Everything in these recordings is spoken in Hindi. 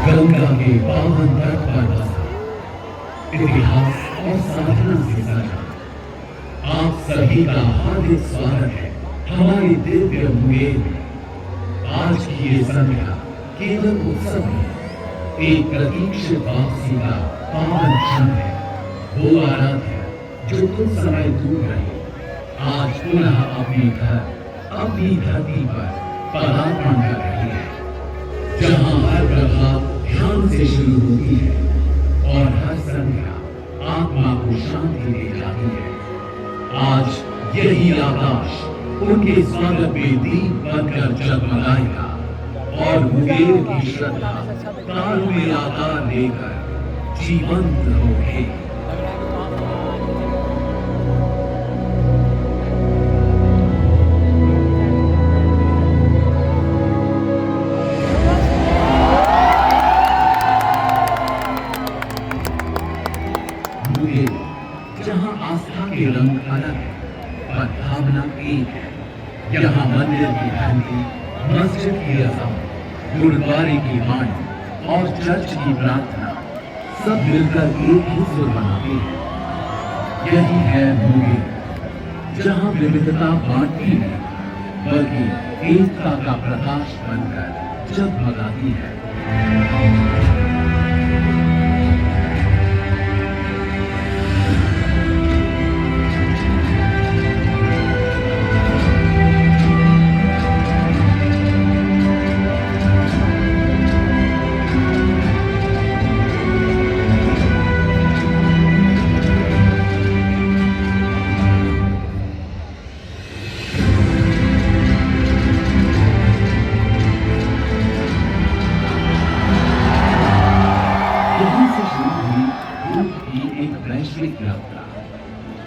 गंगा के पावन तट पर बसा इतिहास और साधना से सजा आप सभी का हार्दिक स्वागत है हमारी दिव्य मुंगेर में। आज की ये संध्या केवल उत्सव नहीं, एक प्रतीक्षित वापसी का पावन क्षण है। वो आराध्य जो कुछ समय दूर रही, आज पुनः अपने घर, अपनी धरती पर पदार्पण कर रही है, जहां हर प्रभात ध्यान से शुरू होती है और हर संध्या आत्मा को शांति दे जाती है। आज यही आकाश उनके स्वागत में दीप बनकर जगमगाएगा और मुंगेर की श्रद्धा काल में आकार लेकर जीवंत होगी। जहां आस्था के रंग अलग है पर भावना एक है, यहाँ मंदिर की घंटी, मस्जिद की अज़ान, गुरुद्वारे की वाणी और चर्च की प्रार्थना सब मिलकर एक ही सुर बनाते हैं। यही है मुंगेर, जहाँ विविधता बांटती है बल्कि एकता का प्रकाश बनकर जगमगाती है।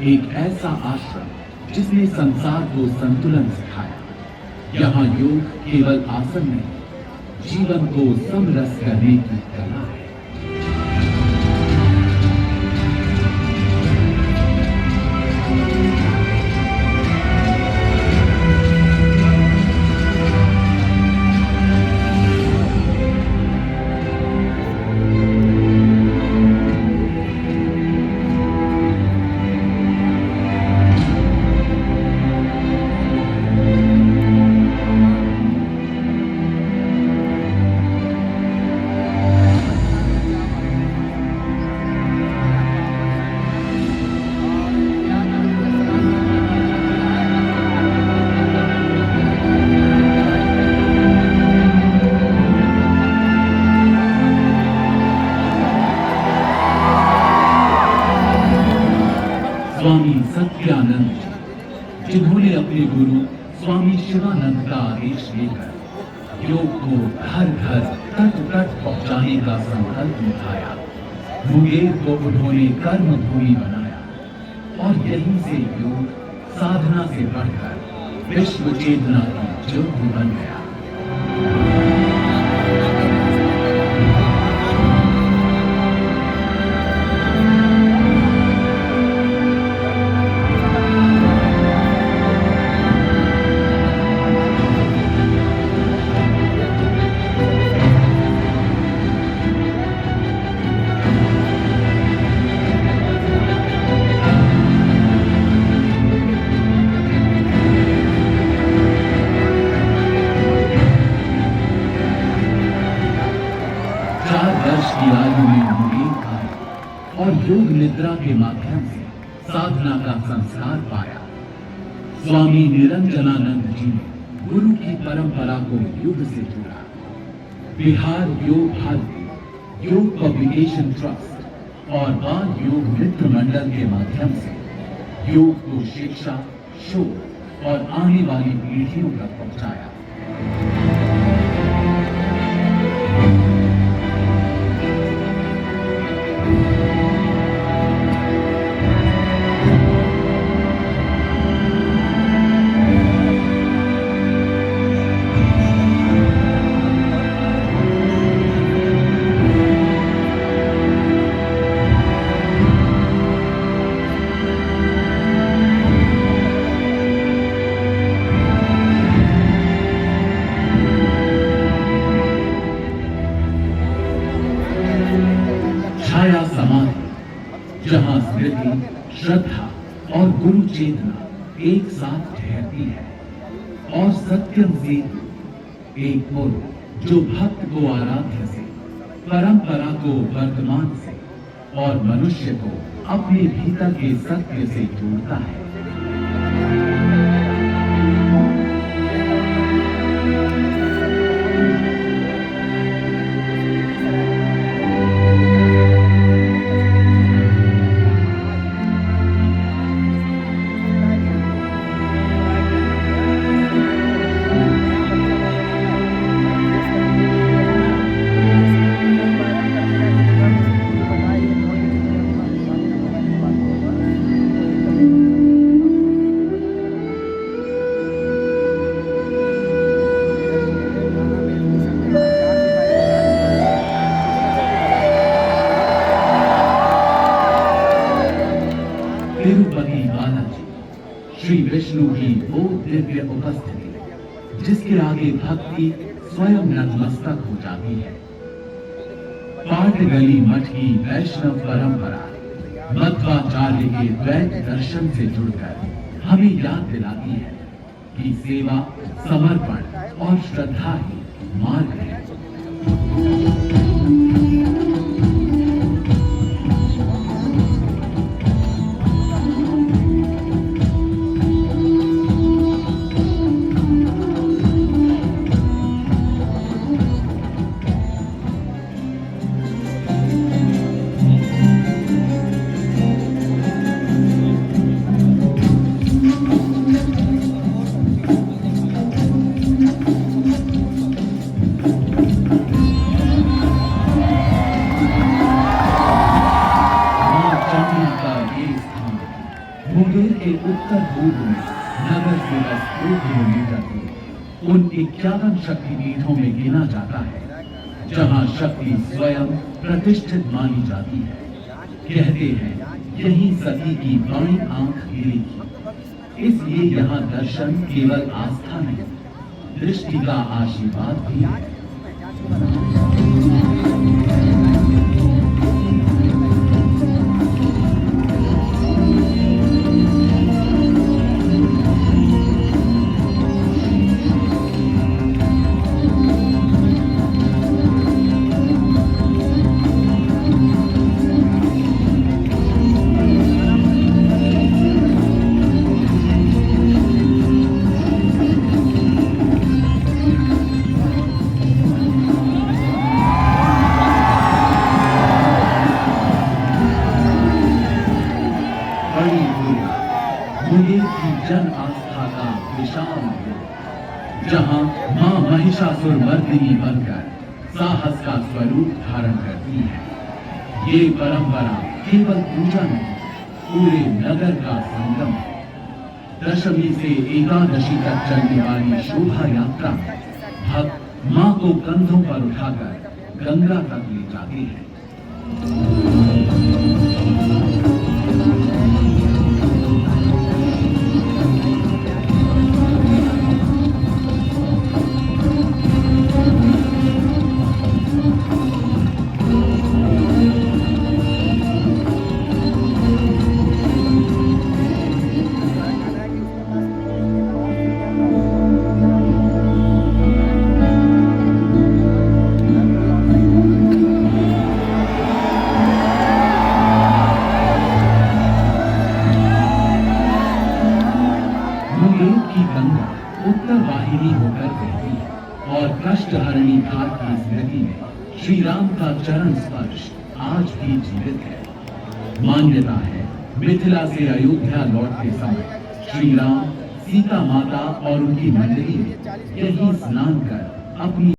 एक ऐसा आश्रम जिसने संसार को संतुलन सिखाया। यहाँ योग केवल आसन नहीं, जीवन को समरस करने की कला है। स्वामी सत्यानंद, जिन्होंने अपने गुरु स्वामी शिवानंद का आदेश लेकर योग को घर घर तट तट पहुंचाने का संकल्प उठाया। मुंगेर को उन्होंने कर्म भूमि बनाया और यहीं से योग साधना से बढ़कर विश्व चेतना की ज्योति बन गया। की आयु में मुंगेर आए और योग निद्रा के माध्यम से साधना का संस्कार पाया। स्वामी निरंजनानंद जी ने गुरु की परंपरा को युग से जोड़ा। बिहार योग भारती, योग पब्लिकेशन ट्रस्ट और बाल योग मित्र मंडल के माध्यम से योग को शिक्षा, शोध और आने वाली पीढ़ियों तक पहुंचाया। जहां स्मृति, श्रद्धा और गुरु चेतना एक साथ ठहरती है, और सत्यम सेतु एक पुल जो भक्त को आराध्य से, परंपरा को वर्तमान से और मनुष्य को अपने भीतर के सत्य से जोड़ता है। तिरुपति बालाजी, श्री विष्णु की वो दिव्य उपस्थिति जिसके आगे भक्ति स्वयं नतमस्तक हो जाती है। पाटगली मठ की वैष्णव परंपरा मध्वाचार्य के द्वैत दर्शन से जुड़कर हमें याद दिलाती है कि सेवा, समर्पण और श्रद्धा ही मार्ग है। मुंगेर के उत्तर पूर्व में नगर से बस 2 किलोमीटर दूर उन 51 शक्तिपीठों में गिना जाता है जहां शक्ति स्वयं प्रतिष्ठित मानी जाती है। कहते हैं यही सती की बाईं आंख गिरी थी, इसलिए यहाँ दर्शन केवल आस्था नहीं, दृष्टि का आशीर्वाद भी है। मुंगेर की जन आस्था का विशाल रूप, जहां मां महिषासुर मर्दिनी बनकर साहस का स्वरूप धारण करती है। ये परंपरा केवल पूजा नहीं, पूरे नगर का संगम है। दशमी से एकादशी तक चलने वाली शोभा यात्रा में भक्त मां को कंधों पर उठाकर गंगा तक ले जाते हैं। मुंगेर की गंगा उत्तर वाहिनी होकर बहती है और कष्टहरणी घाट की स्मृति में श्री राम का चरण स्पर्श आज भी जीवित है। मान्यता है मिथिला से अयोध्या लौटते समय श्री राम, सीता माता और उनकी मंडली ने यही स्नान कर अपनी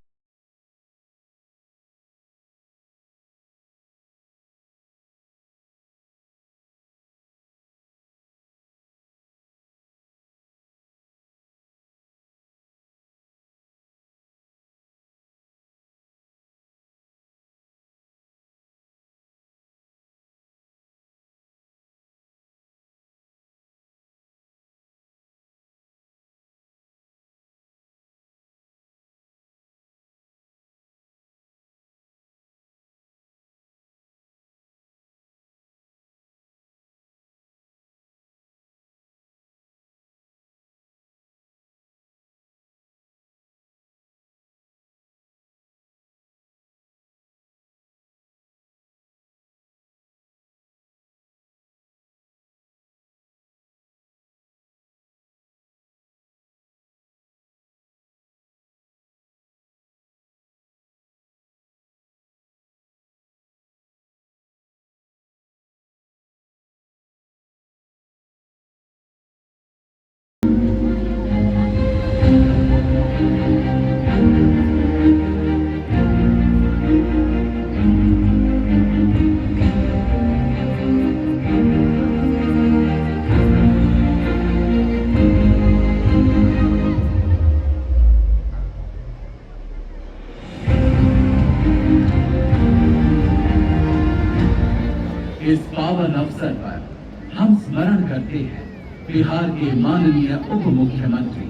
अवसर पर हम स्मरण करते हैं बिहार के माननीय उप मुख्यमंत्री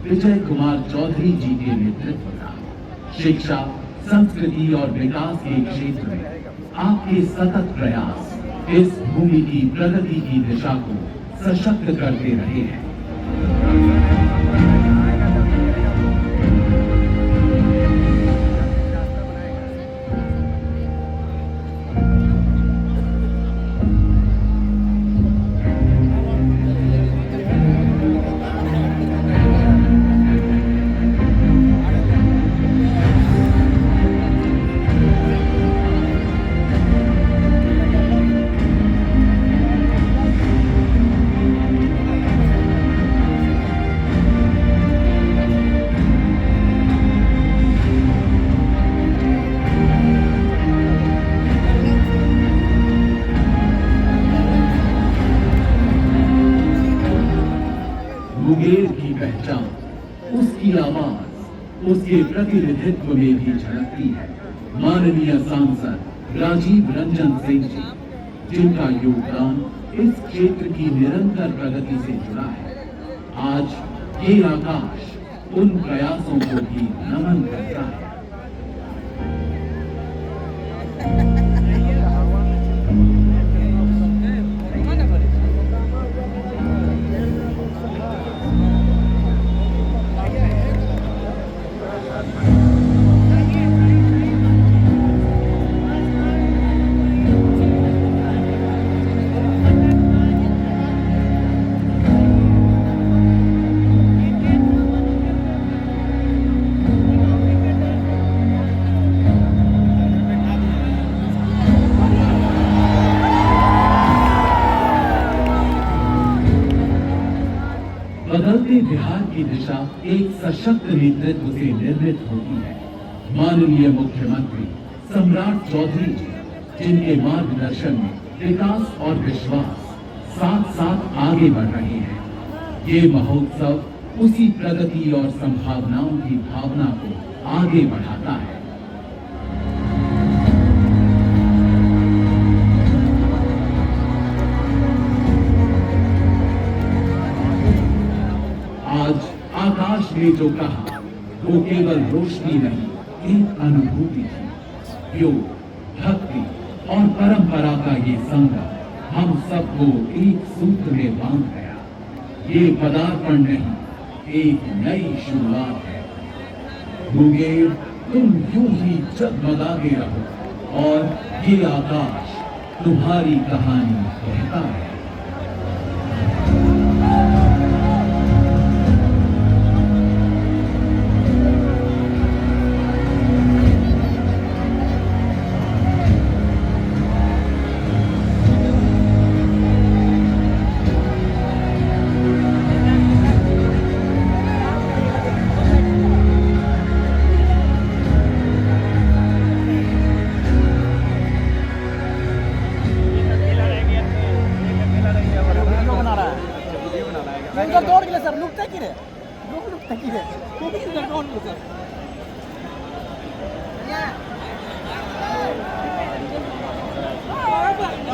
विजय कुमार चौधरी जी के नेतृत्व का। शिक्षा, संस्कृति और विकास के क्षेत्र में आपके सतत प्रयास इस भूमि की प्रगति की दिशा को सशक्त करते रहे हैं। मुंगेर की पहचान उसकी आवाज, उसके प्रतिनिधित्व में भी झलकती है। माननीय सांसद राजीव रंजन सिंह जी, जिनका योगदान इस क्षेत्र की निरंतर प्रगति से जुड़ा है। आज ये आकाश उन प्रयासों को भी नमन करता है। बदलते बिहार की दिशा एक सशक्त नेतृत्व से निर्मित होती है। माननीय मुख्यमंत्री सम्राट चौधरी जी, जिनके मार्गदर्शन में विकास और विश्वास साथ साथ आगे बढ़ रहे हैं। ये महोत्सव उसी प्रगति और संभावनाओं की भावना को आगे बढ़ाता है। आज आकाश ने जो कहा वो केवल रोशनी नहीं, एक अनुभूति थी। योग, भक्ति और परंपरा का ये संगम हम सबको एक सूत्र में बांध गया। ये पदार्पण नहीं, एक नई शुरुआत है। मुंगेर, तुम यूं ही जगमगाते रहो और ये आकाश तुम्हारी कहानी कहता है। दौड़ गए सर, लुकता की रे, लुकता की रे,